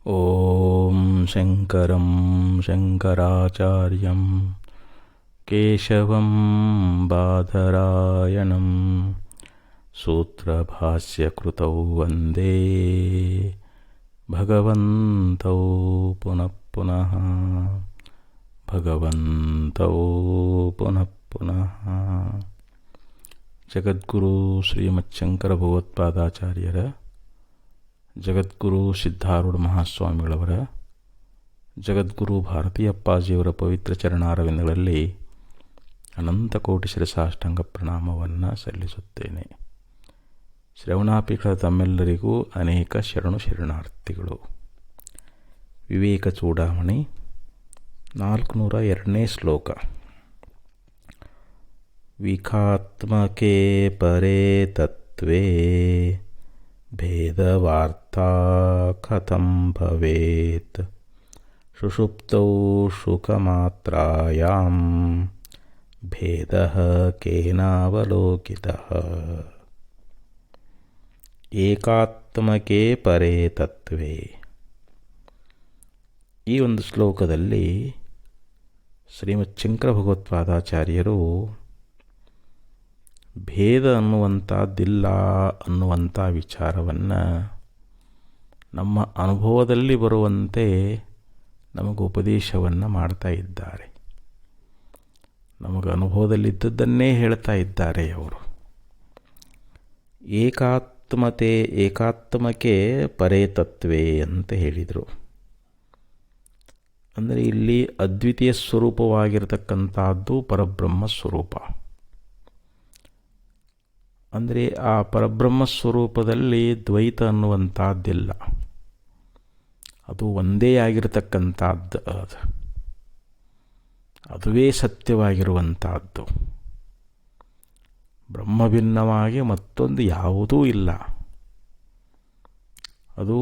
ಓಂ ಶಂಕರಂ ಶಂಕರಾಚಾರ್ಯಂ ಕೇಶವಂ ಬಾದರಾಯಣಂ ಸೂತ್ರಭಾಸ್ಯಕೃತೌ ವಂದೇ ಭಗವಂತೌ ಪುನಃ ಪುನಃ ಭಗವಂತೌ ಪುನಃ ಪುನಃ. ಜಗದ್ಗುರು ಶ್ರೀಮಚ್ಶಂಕರ ಭಗವತ್ಪಾದಾಚಾರ್ಯರ, ಜಗದ್ಗುರು ಸಿದ್ಧಾರೂಢ ಮಹಾಸ್ವಾಮಿಗಳವರ, ಜಗದ್ಗುರು ಭಾರತೀಯಪ್ಪಾಜಿಯವರ ಪವಿತ್ರ ಚರಣಾರವಿಂದಗಳಲ್ಲಿ ಅನಂತಕೋಟಿ ಶಿರಸಾಷ್ಟಾಂಗ ಪ್ರಣಾಮವನ್ನು ಸಲ್ಲಿಸುತ್ತೇನೆ. ಶ್ರವಣಾಪೇಕ್ಷ ತಮ್ಮೆಲ್ಲರಿಗೂ ಅನೇಕ ಶರಣಾರ್ಥಿಗಳು. ವಿವೇಕ ಚೂಡಾಮಣಿ 402ನೇ ಶ್ಲೋಕ. ವಿಕಾತ್ಮಕೆ ಪರೇ ತತ್ವೇ ಭೇದವಾರ್ತಾ ಕಥಂ ಭವೇತ್ ಸುಷುಪ್ತೌ ಶುಕಮಾತ್ರಾಯಾಂ ಭೇದಃ ಕೇನಾವಲೋಕಿತಃ. ಏಕಾತ್ಮಕೆ ಪರೇ ತತ್ವೇ. ಈ ಒಂದು ಶ್ಲೋಕದಲ್ಲಿ ಶ್ರೀಮಚ್ಶಂಕರ ಭಗವತ್ಪಾದಾಚಾರ್ಯರು ಭೇದ ಅನ್ನುವಂಥದ್ದಿಲ್ಲ ಅನ್ನುವಂಥ ವಿಚಾರವನ್ನು ನಮ್ಮ ಅನುಭವದಲ್ಲಿ ಬರುವಂತೆ ನಮಗೆ ಉಪದೇಶವನ್ನು ಮಾಡ್ತಾ ಇದ್ದಾರೆ. ನಮಗೆ ಅನುಭವದಲ್ಲಿದ್ದದ್ದನ್ನೇ ಹೇಳ್ತಾ ಇದ್ದಾರೆ ಅವರು. ಏಕಾತ್ಮಕೆ ಪರೇ ತತ್ವೇ ಅಂತ ಹೇಳಿದರು. ಅಂದರೆ ಇಲ್ಲಿ ಅದ್ವಿತೀಯ ಸ್ವರೂಪವಾಗಿರತಕ್ಕಂಥದ್ದು ಪರಬ್ರಹ್ಮ ಸ್ವರೂಪ. ಅಂದರೆ ಆ ಪರಬ್ರಹ್ಮ ಸ್ವರೂಪದಲ್ಲಿ ದ್ವೈತ ಅನ್ನುವಂಥದ್ದಿಲ್ಲ. ಅದು ಒಂದೇ ಆಗಿರತಕ್ಕಂಥದ್ದು, ಅದುವೇ ಸತ್ಯವಾಗಿರುವಂಥದ್ದು. ಬ್ರಹ್ಮಭಿನ್ನವಾಗಿ ಮತ್ತೊಂದು ಯಾವುದೂ ಇಲ್ಲ, ಅದು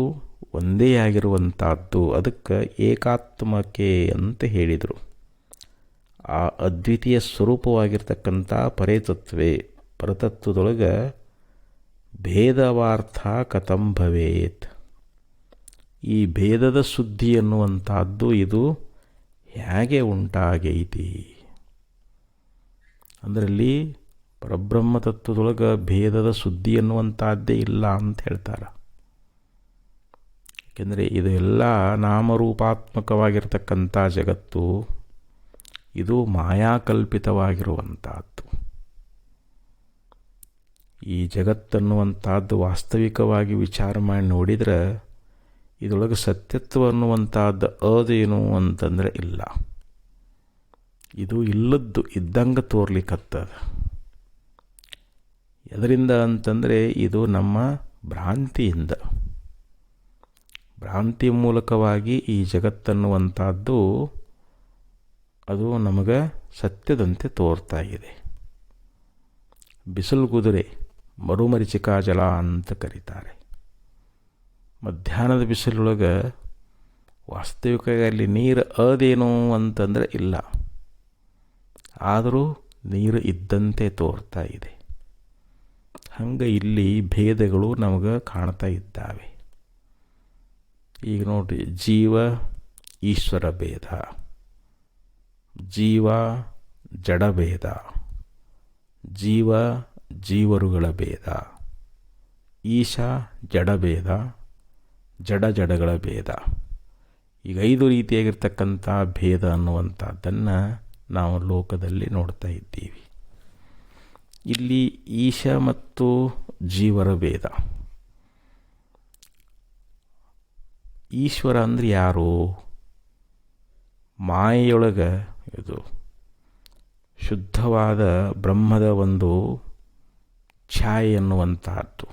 ಒಂದೇ ಆಗಿರುವಂಥದ್ದು. ಅದಕ್ಕೆ ಏಕಾತ್ಮಕೆ ಅಂತ ಹೇಳಿದರು. ಆ ಅದ್ವಿತೀಯ ಸ್ವರೂಪವಾಗಿರ್ತಕ್ಕಂಥ ಪರೇತತ್ವೇ, ಪರತತ್ವದೊಳಗೆ ಭೇದವಾರ್ಥ ಕಥಂ ಭವೇತ್. ಈ ಭೇದದ ಸುದ್ದಿ ಅನ್ನುವಂಥದ್ದು ಇದು ಹೇಗೆ ಉಂಟಾಗೈತಿ. ಅದರಲ್ಲಿ ಪರಬ್ರಹ್ಮ ತತ್ವದೊಳಗೆ ಭೇದದ ಸುದ್ದಿ ಅನ್ನುವಂಥದ್ದೇ ಇಲ್ಲ ಅಂತ ಹೇಳ್ತಾರೆ. ಏಕೆಂದರೆ ಇದು ಎಲ್ಲ ನಾಮರೂಪಾತ್ಮಕವಾಗಿರ್ತಕ್ಕಂಥ ಜಗತ್ತು, ಇದು ಮಾಯಾಕಲ್ಪಿತವಾಗಿರುವಂಥದ್ದು. ಈ ಜಗತ್ತನ್ನುವಂಥದ್ದು ವಾಸ್ತವಿಕವಾಗಿ ವಿಚಾರ ಮಾಡಿ ನೋಡಿದರೆ ಇದರೊಳಗೆ ಸತ್ಯತ್ವ ಅನ್ನುವಂಥದ್ದು ಅದೇನು ಅಂತಂದರೆ ಇಲ್ಲ. ಇದು ಇಲ್ಲದ್ದು ಇದ್ದಂಗೆ ತೋರ್ಲಿಕ್ಕತ್ತದ. ಎದರಿಂದ ಅಂತಂದರೆ ಇದು ನಮ್ಮ ಭ್ರಾಂತಿಯಿಂದ, ಭ್ರಾಂತಿ ಮೂಲಕವಾಗಿ ಈ ಜಗತ್ತನ್ನುವಂಥದ್ದು ಅದು ನಮಗೆ ಸತ್ಯದಂತೆ ತೋರ್ತಾ ಇದೆ. ಬಿಸಿಲುಗುದುರೆ ಮರುಮರಿಚಿಕಾ ಜಲ ಅಂತ ಕರೀತಾರೆ. ಮಧ್ಯಾಹ್ನದ ಬಿಸಿಲೊಳಗೆ ವಾಸ್ತವಿಕವಾಗಿ ಅಲ್ಲಿ ನೀರು ಅದೇನು ಅಂತಂದರೆ ಇಲ್ಲ, ಆದರೂ ನೀರು ಇದ್ದಂತೆ ತೋರ್ತಾ ಇದೆ. ಹಂಗೆ ಇಲ್ಲಿ ಭೇದಗಳು ನಮಗೆ ಕಾಣ್ತಾ ಇದ್ದಾವೆ. ಈಗ ನೋಡಿರಿ, ಜೀವ ಈಶ್ವರ ಭೇದ, ಜೀವ ಜಡಭೇದ, ಜೀವ ಜೀವರುಗಳ ಭೇದ, ಈಶ ಜಡಭೇದ, ಜಡಗಳ ಭೇದ. ಈಗ 5 ರೀತಿಯಾಗಿರ್ತಕ್ಕಂಥ ಭೇದ ಅನ್ನುವಂಥದ್ದನ್ನು ನಾವು ಲೋಕದಲ್ಲಿ ನೋಡ್ತಾ ಇದ್ದೀವಿ. ಇಲ್ಲಿ ಈಶ ಮತ್ತು ಜೀವರ ಭೇದ. ಈಶ್ವರ ಅಂದರೆ ಯಾರು? ಮಾಯೆಯೊಳಗೆ ಇದು ಶುದ್ಧವಾದ ಬ್ರಹ್ಮದ ಒಂದು ಛಾಯೆ ಅನ್ನುವಂಥದ್ದು,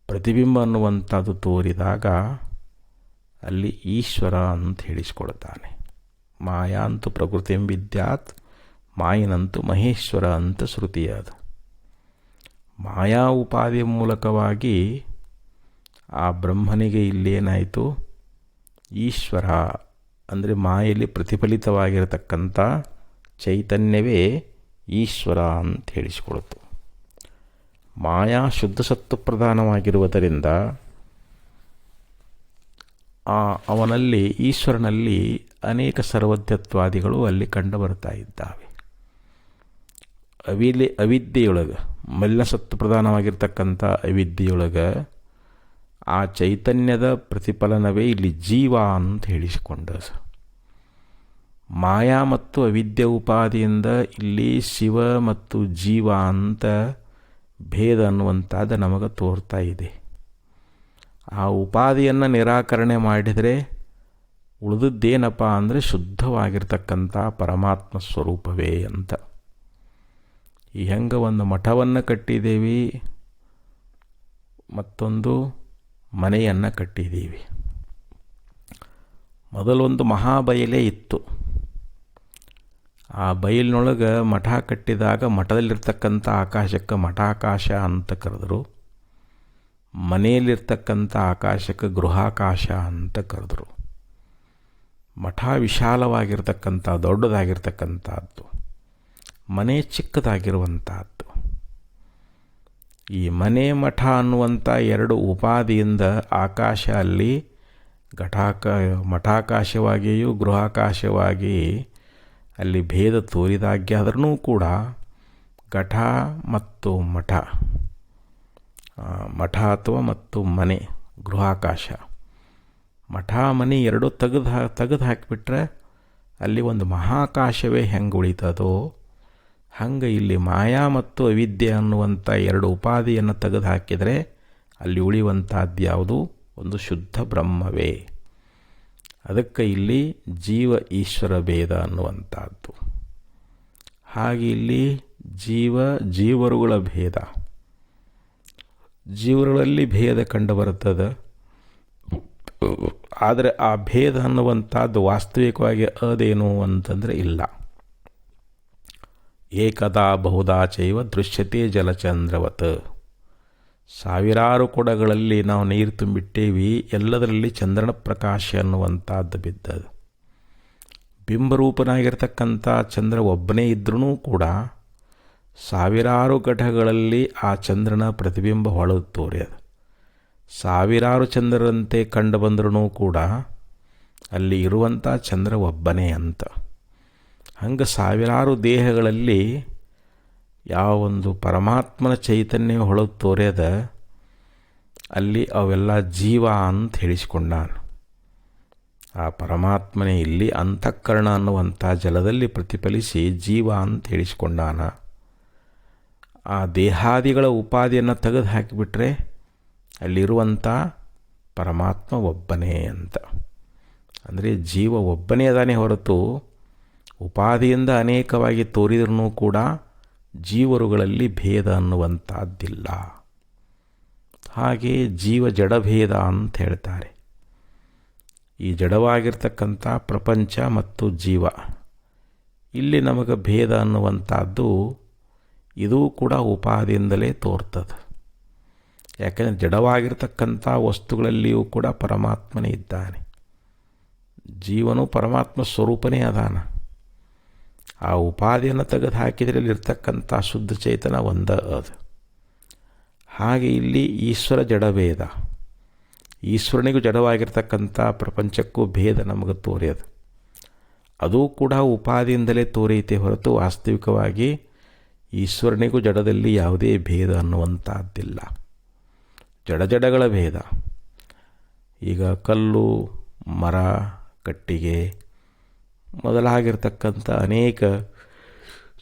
ಪ್ರತಿಬಿಂಬ ಅನ್ನುವಂಥದ್ದು ತೋರಿದಾಗ ಅಲ್ಲಿ ಈಶ್ವರ ಅಂತ ಹೇಳಿಸ್ಕೊಳ್ತಾನೆ. ಮಾಯಾಂತು ಪ್ರಕೃತಿಂ ವಿದ್ಯಾತ್ ಮಾಯಿನಂತೂ ಮಹೇಶ್ವರ ಅಂತ ಶ್ರುತಿಯಾದ. ಮಾಯಾ ಉಪಾಧಿಯ ಮೂಲಕವಾಗಿ ಆ ಬ್ರಹ್ಮನಿಗೆ ಇಲ್ಲೇನಾಯಿತು, ಈಶ್ವರ ಅಂದರೆ ಮಾಯೆಯಲ್ಲಿ ಪ್ರತಿಫಲಿತವಾಗಿರತಕ್ಕಂಥ ಚೈತನ್ಯವೇ ಈಶ್ವರ ಅಂತ ಹೇಳಿಸಿಕೊಳ್ತು. ಮಾಯಾ ಶುದ್ಧ ಸತ್ವ ಪ್ರಧಾನವಾಗಿರುವುದರಿಂದ ಅವನಲ್ಲಿ ಈಶ್ವರನಲ್ಲಿ ಅನೇಕ ಸರ್ವಜ್ಞತ್ವಾದಿಗಳು ಅಲ್ಲಿ ಕಂಡು ಬರ್ತಾ ಇದ್ದಾವೆ. ಅವಿದ್ಯೆಯೊಳಗೆ ಮಲ್ಲಸತ್ತು ಪ್ರಧಾನವಾಗಿರ್ತಕ್ಕಂಥ ಅವಿದ್ಯೆಯೊಳಗೆ ಆ ಚೈತನ್ಯದ ಪ್ರತಿಫಲನವೇ ಇಲ್ಲಿ ಜೀವ ಅಂತ ಹೇಳಿಸಿಕೊಂಡ. ಮಾಯಾ ಮತ್ತು ಅವಿದ್ಯೆ ಉಪಾದಿಯಿಂದ ಇಲ್ಲಿ ಶಿವ ಮತ್ತು ಜೀವ ಅಂತ ಭೇದ ಅನ್ನುವಂಥದ್ದು ನಮಗೆ ತೋರ್ತಾ ಇದೆ. ಆ ಉಪಾದಿಯನ್ನು ನಿರಾಕರಣೆ ಮಾಡಿದರೆ ಉಳಿದದ್ದೇನಪ್ಪ ಅಂದರೆ ಶುದ್ಧವಾಗಿರ್ತಕ್ಕಂಥ ಪರಮಾತ್ಮ ಸ್ವರೂಪವೇ ಅಂತ. ಈ ಹೆಂಗೆ ಒಂದು ಮಠವನ್ನು ಕಟ್ಟಿದ್ದೀವಿ, ಮತ್ತೊಂದು ಮನೆಯನ್ನು ಕಟ್ಟಿದ್ದೀವಿ. ಮೊದಲೊಂದು ಮಹಾಬಯಲೇ ಇತ್ತು. ಆ ಬಯಲಿನೊಳಗೆ ಮಠ ಕಟ್ಟಿದಾಗ ಮಠದಲ್ಲಿರ್ತಕ್ಕಂಥ ಆಕಾಶಕ್ಕೆ ಮಠಾಕಾಶ ಅಂತ ಕರೆದರು, ಮನೆಯಲ್ಲಿರ್ತಕ್ಕಂಥ ಆಕಾಶಕ್ಕೆ ಗೃಹಾಕಾಶ ಅಂತ ಕರೆದರು. ಮಠ ವಿಶಾಲವಾಗಿರ್ತಕ್ಕಂಥ ದೊಡ್ಡದಾಗಿರ್ತಕ್ಕಂಥದ್ದು, ಮನೆ ಚಿಕ್ಕದಾಗಿರುವಂಥದ್ದು. ಈ ಮನೆ ಮಠ ಅನ್ನುವಂಥ ಎರಡು ಉಪಾದಿಯಿಂದ ಆಕಾಶ ಅಲ್ಲಿ ಮಠಾಕಾಶವಾಗಿಯೂ ಗೃಹಾಕಾಶವಾಗಿ ಅಲ್ಲಿ ಭೇದ ತೋರಿದಾಗ್ಯಾದ್ರೂ ಕೂಡ ಘಟ ಮತ್ತು ಮಠ, ಮಠ ಅಥವಾ ಮತ್ತು ಮನೆ ಗೃಹಾಕಾಶ, ಮಠ ಮನೆ ಎರಡೂ ತೆಗೆದು ಹಾಕಿಬಿಟ್ರೆ ಅಲ್ಲಿ ಒಂದು ಮಹಾಕಾಶವೇ ಹೆಂಗೆ ಉಳಿತದೋ ಹಂಗೆ ಇಲ್ಲಿ ಮಾಯಾ ಮತ್ತು ಅವಿದ್ಯೆ ಅನ್ನುವಂಥ ಎರಡು ಉಪಾದಿಯನ್ನು ತೆಗೆದು ಹಾಕಿದರೆ ಅಲ್ಲಿ ಉಳಿಯುವಂಥದ್ದು ಯಾವುದು? ಒಂದು ಶುದ್ಧ ಬ್ರಹ್ಮವೇ. ಅದಕ್ಕೆ ಇಲ್ಲಿ ಜೀವ ಈಶ್ವರ ಭೇದ ಅನ್ನುವಂಥದ್ದು. ಹಾಗೆ ಇಲ್ಲಿ ಜೀವರುಗಳ ಭೇದ, ಜೀವರುಗಳಲ್ಲಿ ಭೇದ ಕಂಡುಬರುತ್ತದೆ. ಆದರೆ ಆ ಭೇದ ಅನ್ನುವಂಥದ್ದು ವಾಸ್ತವಿಕವಾಗಿ ಅದೇನು ಅಂತಂದರೆ ಇಲ್ಲ. ಏಕದಾ ಬಹುದಾ ಚೈವ ದೃಶ್ಯತೆ ಜಲಚಂದ್ರವತ್. ಸಾವಿರಾರು ಕೊಡಗಳಲ್ಲಿ ನಾವು ನೀರು ತುಂಬಿಟ್ಟೇವಿ, ಎಲ್ಲದರಲ್ಲಿ ಚಂದ್ರನ ಪ್ರಕಾಶ ಅನ್ನುವಂಥದ್ದು ಬಿದ್ದದು. ಬಿಂಬರೂಪನಾಗಿರ್ತಕ್ಕಂಥ ಚಂದ್ರ ಒಬ್ಬನೇ ಇದ್ರೂ ಕೂಡ ಸಾವಿರಾರು ಘಟಗಳಲ್ಲಿ ಆ ಚಂದ್ರನ ಪ್ರತಿಬಿಂಬ ಹೊಳೆದು ತೋರ್ಯದು. ಸಾವಿರಾರು ಚಂದ್ರರಂತೆ ಕಂಡು ಬಂದ್ರೂ ಕೂಡ ಅಲ್ಲಿ ಇರುವಂಥ ಚಂದ್ರ ಒಬ್ಬನೇ ಅಂತ. ಹಂಗೆ ಸಾವಿರಾರು ದೇಹಗಳಲ್ಲಿ ಯಾವೊಂದು ಪರಮಾತ್ಮನ ಚೈತನ್ಯ ಹೊಳೆದು ತೋರ್ಯದ ಅಲ್ಲಿ ಅವೆಲ್ಲ ಜೀವ ಅಂತ ಹೇಳಿಸಿಕೊಂಡಾನ. ಆ ಪರಮಾತ್ಮನೇ ಇಲ್ಲಿ ಅಂತಃಕರಣ ಅನ್ನುವಂಥ ಜಲದಲ್ಲಿ ಪ್ರತಿಫಲಿಸಿ ಜೀವ ಅಂತ ಹೇಳಿಸಿಕೊಂಡಾನ. ಆ ದೇಹಾದಿಗಳ ಉಪಾದಿಯನ್ನು ತೆಗೆದು ಹಾಕಿಬಿಟ್ರೆ ಅಲ್ಲಿರುವಂಥ ಪರಮಾತ್ಮ ಒಬ್ಬನೇ ಅಂತ. ಅಂದರೆ ಜೀವ ಒಬ್ಬನೇ ಅದಾನೇ ಹೊರತು ಉಪಾದಿಯಿಂದ ಅನೇಕವಾಗಿ ತೋರಿದ್ರೂ ಕೂಡ ಜೀವರುಗಳಲ್ಲಿ ಭೇದ ಅನ್ನುವಂಥದ್ದಿಲ್ಲ. ಹಾಗೆ ಜೀವ ಜಡಭೇದ ಅಂತ ಹೇಳ್ತಾರೆ. ಈ ಜಡವಾಗಿರ್ತಕ್ಕಂಥ ಪ್ರಪಂಚ ಮತ್ತು ಜೀವ, ಇಲ್ಲಿ ನಮಗೆ ಭೇದ ಅನ್ನುವಂಥದ್ದು ಇದೂ ಕೂಡ ಉಪಾದಿಯಿಂದಲೇ ತೋರ್ತದೆ. ಯಾಕೆಂದರೆ ಜಡವಾಗಿರ್ತಕ್ಕಂಥ ವಸ್ತುಗಳಲ್ಲಿಯೂ ಕೂಡ ಪರಮಾತ್ಮನೇ ಇದ್ದಾನೆ. ಜೀವನು ಪರಮಾತ್ಮ ಸ್ವರೂಪನೇ ಅದಾನ. ಆ ಉಪಾದಿಯನ್ನು ತೆಗೆದು ಹಾಕಿದರೆ ಅಲ್ಲಿರ್ತಕ್ಕಂಥ ಶುದ್ಧ ಚೇತನ ಒಂದ ಅದು. ಹಾಗೆ ಇಲ್ಲಿ ಈಶ್ವರ ಜಡಭೇದ, ಈಶ್ವರನಿಗೂ ಜಡವಾಗಿರ್ತಕ್ಕಂಥ ಪ್ರಪಂಚಕ್ಕೂ ಭೇದ ನಮಗೆ ತೋರ್ಯದು. ಅದೂ ಕೂಡ ಉಪಾದಿಯಿಂದಲೇ ತೋರೈತೆ ಹೊರತು ವಾಸ್ತವಿಕವಾಗಿ ಈಶ್ವರನಿಗೂ ಜಡದಲ್ಲಿ ಯಾವುದೇ ಭೇದ ಅನ್ನುವಂಥದ್ದಿಲ್ಲ. ಜಡಗಳ ಭೇದ. ಈಗ ಕಲ್ಲು, ಮರ, ಕಟ್ಟಿಗೆ ಮೊದಲಾಗಿರ್ತಕ್ಕಂಥ ಅನೇಕ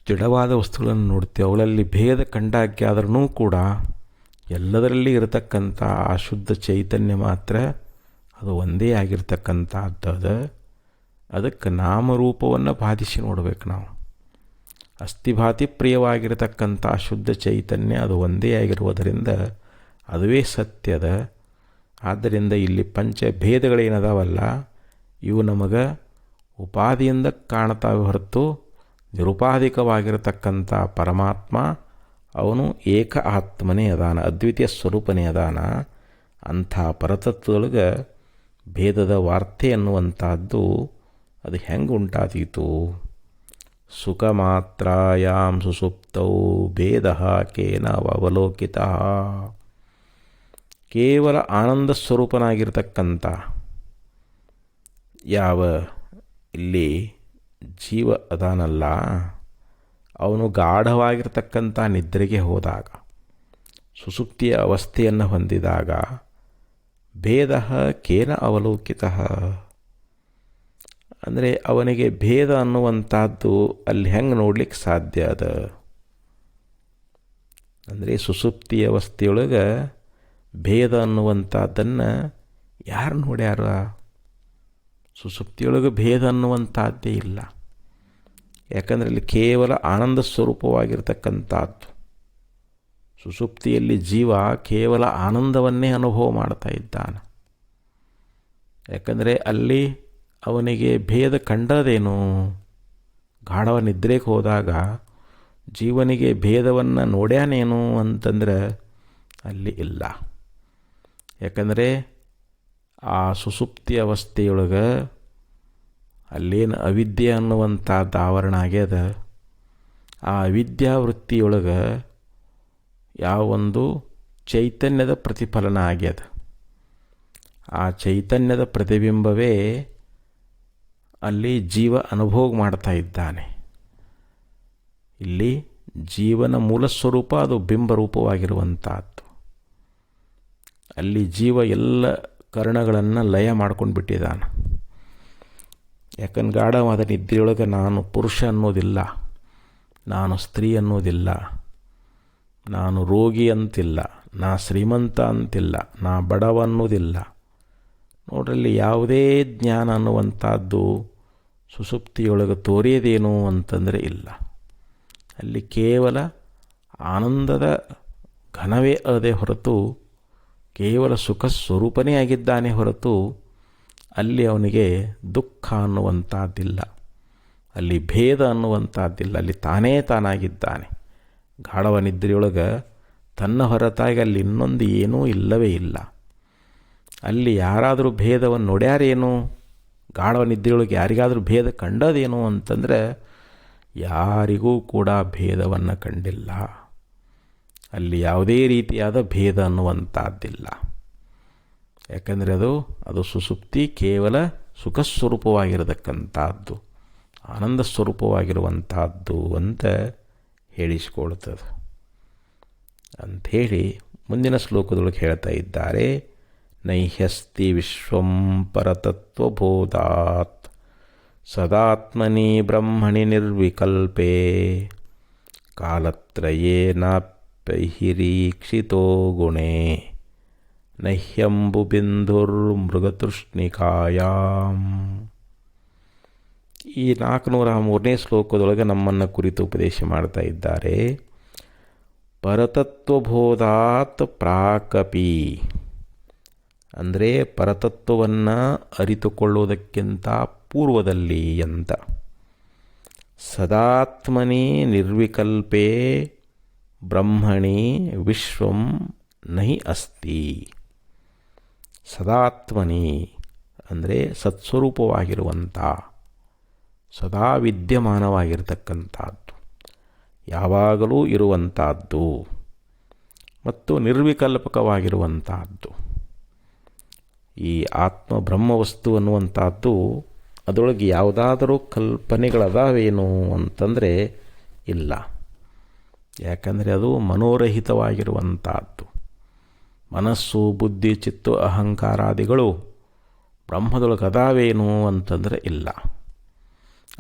ಜಡವಾದ ವಸ್ತುಗಳನ್ನು ನೋಡ್ತೀವಿ. ಅವುಗಳಲ್ಲಿ ಭೇದ ಕಂಡಾಗ್ಯಾದ್ರೂ ಕೂಡ ಎಲ್ಲದರಲ್ಲಿ ಇರತಕ್ಕಂಥ ಆ ಶುದ್ಧ ಚೈತನ್ಯ ಮಾತ್ರ ಅದು ಒಂದೇ ಆಗಿರ್ತಕ್ಕಂಥದ್ದು. ಅದಕ್ಕೆ ನಾಮರೂಪವನ್ನು ಬಾಧಿಸಿ ನೋಡಬೇಕು ನಾವು. ಅಸ್ಥಿಭಾತಿ ಪ್ರಿಯವಾಗಿರತಕ್ಕಂಥ ಶುದ್ಧ ಚೈತನ್ಯ ಅದು ಒಂದೇ ಆಗಿರುವುದರಿಂದ ಅದುವೇ ಸತ್ಯದ. ಆದ್ದರಿಂದ ಇಲ್ಲಿ ಪಂಚಭೇದಗಳೇನದಾವಲ್ಲ ಇವು ನಮಗೆ ಉಪಾದಿಯಿಂದ ಕಾಣ್ತಾವೆ ಹೊರತು ನಿರುಪಾಧಿಕವಾಗಿರತಕ್ಕಂಥ ಪರಮಾತ್ಮ ಅವನು ಏಕ ಆತ್ಮನೇ ಅದಾನ, ಅದ್ವಿತೀಯ ಸ್ವರೂಪನೇ ಅದಾನ. ಅಂಥ ಪರತತ್ವದೊಳಗೆ ಭೇದದ ವಾರ್ತೆ ಅನ್ನುವಂಥದ್ದು ಅದು ಹೆಂಗೆ ಉಂಟಾದೀತು? ಸುಖ ಮಾತ್ರಾಯಾಂ ಸುಸುಪ್ತೌ ಭೇದ ಕೇನ ಅವಲೋಕಿತ. ಕೇವಲ ಆನಂದ ಸ್ವರೂಪನಾಗಿರ್ತಕ್ಕಂಥ ಯಾವ ಇಲ್ಲಿ ಜೀವ ಅದಾನಲ್ಲ, ಅವನು ಗಾಢವಾಗಿರ್ತಕ್ಕಂಥ ನಿದ್ರೆಗೆ ಹೋದಾಗ, ಸುಸುಪ್ತಿಯ ಅವಸ್ಥೆಯನ್ನು ಹೊಂದಿದಾಗ ಭೇದ ಕೇನ ಅವಲೋಕಿತ, ಅಂದರೆ ಅವನಿಗೆ ಭೇದ ಅನ್ನುವಂಥದ್ದು ಅಲ್ಲಿ ಹೆಂಗೆ ನೋಡ್ಲಿಕ್ಕೆ ಸಾಧ್ಯ ಅದ? ಅಂದರೆ ಸುಸುಪ್ತಿ ಅವಸ್ಥೆಯೊಳಗೆ ಭೇದ ಅನ್ನುವಂಥದ್ದನ್ನು ಯಾರು ನೋಡ್ಯಾರ? ಸುಸುಪ್ತಿಯೊಳಗೆ ಭೇದ ಅನ್ನುವಂಥದ್ದೇ ಇಲ್ಲ. ಯಾಕಂದರೆ ಇಲ್ಲಿ ಕೇವಲ ಆನಂದ ಸ್ವರೂಪವಾಗಿರ್ತಕ್ಕಂಥದ್ದು. ಸುಸುಪ್ತಿಯಲ್ಲಿ ಜೀವ ಕೇವಲ ಆನಂದವನ್ನೇ ಅನುಭವ ಮಾಡ್ತಾ ಇದ್ದಾನೆ. ಯಾಕಂದರೆ ಅಲ್ಲಿ ಅವನಿಗೆ ಭೇದ ಕಂಡದೇನು? ಗಾಢವ ನಿದ್ರೆಗೆ ಹೋದಾಗ ಜೀವನಿಗೆ ಭೇದವನ್ನು ನೋಡ್ಯಾನೇನು ಅಂತಂದ್ರೆ ಅಲ್ಲಿ ಇಲ್ಲ. ಯಾಕಂದರೆ ಆ ಸುಸುಪ್ತಿ ಅವಸ್ಥೆಯೊಳಗೆ ಅಲ್ಲೇನು ಅವಿದ್ಯೆ ಅನ್ನುವಂಥದ್ದು ಆವರಣ ಆಗ್ಯದ. ಆ ಅವಿದ್ಯಾವೃತ್ತಿಯೊಳಗೆ ಯಾವೊಂದು ಚೈತನ್ಯದ ಪ್ರತಿಫಲನ ಆಗ್ಯದ. ಆ ಚೈತನ್ಯದ ಪ್ರತಿಬಿಂಬವೇ ಅಲ್ಲಿ ಜೀವ ಅನುಭೋಗ ಮಾಡ್ತಾ ಇದ್ದಾನೆ. ಇಲ್ಲಿ ಜೀವನ ಮೂಲ ಸ್ವರೂಪ ಅದು ಬಿಂಬರೂಪವಾಗಿರುವಂಥದ್ದು. ಅಲ್ಲಿ ಜೀವ ಎಲ್ಲ ಕರ್ಣಗಳನ್ನು ಲಯ ಮಾಡ್ಕೊಂಡು ಬಿಟ್ಟಿದ್ದಾನೆ. ಯಾಕಂದ್ರೆ ಗಾಢವಾದ ನಿದ್ರೆಯೊಳಗೆ ನಾನು ಪುರುಷ ಅನ್ನೋದಿಲ್ಲ, ನಾನು ಸ್ತ್ರೀ ಅನ್ನೋದಿಲ್ಲ, ನಾನು ರೋಗಿ ಅಂತಿಲ್ಲ, ನಾ ಶ್ರೀಮಂತ ಅಂತಿಲ್ಲ, ನಾ ಬಡವ ಅನ್ನೋದಿಲ್ಲ. ನೋಡ್ರಲ್ಲಿ ಯಾವುದೇ ಜ್ಞಾನ ಅನ್ನುವಂಥದ್ದು ಸುಸುಪ್ತಿಯೊಳಗೆ ತೋರಿಯದೇನು ಅಂತಂದರೆ ಇಲ್ಲ. ಅಲ್ಲಿ ಕೇವಲ ಆನಂದದ ಘನವೇ ಅದೇ ಹೊರತು ಕೇವಲ ಸುಖ ಸ್ವರೂಪನೇ ಆಗಿದ್ದಾನೆ ಹೊರತು ಅಲ್ಲಿ ಅವನಿಗೆ ದುಃಖ ಅನ್ನುವಂಥದ್ದಿಲ್ಲ, ಅಲ್ಲಿ ಭೇದ ಅನ್ನುವಂಥದ್ದಿಲ್ಲ. ಅಲ್ಲಿ ತಾನೇ ತಾನಾಗಿದ್ದಾನೆ. ಗಾಢವ ನಿದ್ರೆಯೊಳಗೆ ತನ್ನ ಹೊರತಾಗಿ ಅಲ್ಲಿ ಇನ್ನೊಂದು ಏನೂ ಇಲ್ಲವೇ ಇಲ್ಲ. ಅಲ್ಲಿ ಯಾರಾದರೂ ಭೇದವನ್ನು ನೋಡ್ಯಾರೇನು? ಗಾಢವ ನಿದ್ರೆಯೊಳಗೆ ಯಾರಿಗಾದರೂ ಭೇದ ಕಂಡದೇನು ಅಂತಂದರೆ ಯಾರಿಗೂ ಕೂಡ ಭೇದವನ್ನು ಕಂಡಿಲ್ಲ. ಅಲ್ಲಿ ಯಾವುದೇ ರೀತಿಯಾದ ಭೇದ ಅನ್ನುವಂಥದ್ದಿಲ್ಲ. ಯಾಕಂದರೆ ಅದು ಸುಸುಪ್ತಿ ಕೇವಲ ಸುಖ ಸ್ವರೂಪವಾಗಿರತಕ್ಕಂಥದ್ದು, ಆನಂದ ಸ್ವರೂಪವಾಗಿರುವಂಥದ್ದು ಅಂತ ಹೇಳಿಸಿಕೊಳ್ತದೆ. ಅಂಥೇಳಿ ಮುಂದಿನ ಶ್ಲೋಕದೊಳಗೆ ಹೇಳ್ತಾ ಇದ್ದಾರೆ, ನೈಹ್ಯಸ್ತಿ ವಿಶ್ವಂ ಪರತತ್ವಬೋಧಾತ್ ಸದಾತ್ಮನಿ ಬ್ರಹ್ಮಣಿ ನಿರ್ವಿಕಲ್ಪೇ ಕಾಲತ್ರಯೇನಾಪ್ಯಹಿರೀಕ್ಷಿತೋ ಗುಣೇ ನಹ್ಯಂಬುಬಿಂದುರ್ಮೃಗತೃಷ್ಣಿಕಾಯಾಂ. ಈ 403ನೇ ಶ್ಲೋಕದೊಳಗೆ ನಮ್ಮನ್ನು ಕುರಿತು ಉಪದೇಶ ಮಾಡ್ತಾ ಇದ್ದಾರೆ. ಪರತತ್ವಬೋಧಾತ್ ಪ್ರಾಕಪಿ, ಅಂದರೆ ಪರತತ್ವವನ್ನು ಅರಿತುಕೊಳ್ಳುವುದಕ್ಕಿಂತ ಪೂರ್ವದಲ್ಲಿ ಅಂತ. ಸದಾತ್ಮನಿ ನಿರ್ವಿಕಲ್ಪೇ ಬ್ರಹ್ಮಣಿ ವಿಶ್ವಂ ನಹಿ ಅಸ್ತಿ. ಸದಾತ್ಮನಿ ಅಂದರೆ ಸತ್ಸ್ವರೂಪವಾಗಿರುವಂಥ, ಸದಾ ವಿದ್ಯಮಾನವಾಗಿರ್ತಕ್ಕಂಥದ್ದು, ಯಾವಾಗಲೂ ಇರುವಂಥದ್ದು ಮತ್ತು ನಿರ್ವಿಕಲ್ಪಕವಾಗಿರುವಂಥದ್ದು. ಈ ಆತ್ಮ ಬ್ರಹ್ಮವಸ್ತು ಅನ್ನುವಂಥದ್ದು ಅದರೊಳಗೆ ಯಾವುದಾದರೂ ಕಲ್ಪನೆಗಳದಾವೇನು ಅಂತಂದರೆ ಇಲ್ಲ. ಯಾಕಂದರೆ ಅದು ಮನೋರಹಿತವಾಗಿರುವಂಥದ್ದು. ಮನಸ್ಸು, ಬುದ್ಧಿ, ಚಿತ್ತು, ಅಹಂಕಾರಾದಿಗಳು ಬ್ರಹ್ಮದೊಳಗೆ ಅದಾವೇನು ಅಂತಂದರೆ ಇಲ್ಲ.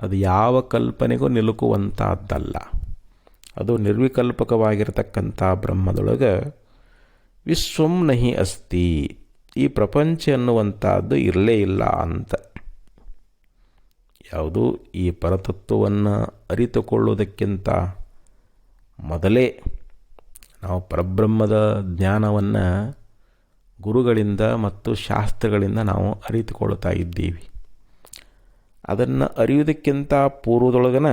ಅದು ಯಾವ ಕಲ್ಪನೆಗೂ ನಿಲುಕುವಂಥದ್ದಲ್ಲ. ಅದು ನಿರ್ವಿಕಲ್ಪಕವಾಗಿರ್ತಕ್ಕಂಥ ಬ್ರಹ್ಮದೊಳಗೆ ವಿಶ್ವಂ ನಹಿ ಅಸ್ತಿ, ಈ ಪ್ರಪಂಚ ಅನ್ನುವಂಥದ್ದು ಇರಲೇ ಇಲ್ಲ ಅಂತ. ಯಾವುದು ಈ ಪರತತ್ವವನ್ನು ಅರಿತುಕೊಳ್ಳುವುದಕ್ಕಿಂತ ಮೊದಲೇ ನಾವು ಪರಬ್ರಹ್ಮದ ಜ್ಞಾನವನ್ನು ಗುರುಗಳಿಂದ ಮತ್ತು ಶಾಸ್ತ್ರಗಳಿಂದ ನಾವು ಅರಿತುಕೊಳ್ತಾ ಇದ್ದೀವಿ. ಅದನ್ನು ಅರಿಯುವುದಕ್ಕಿಂತ ಪೂರ್ವದೊಳಗನ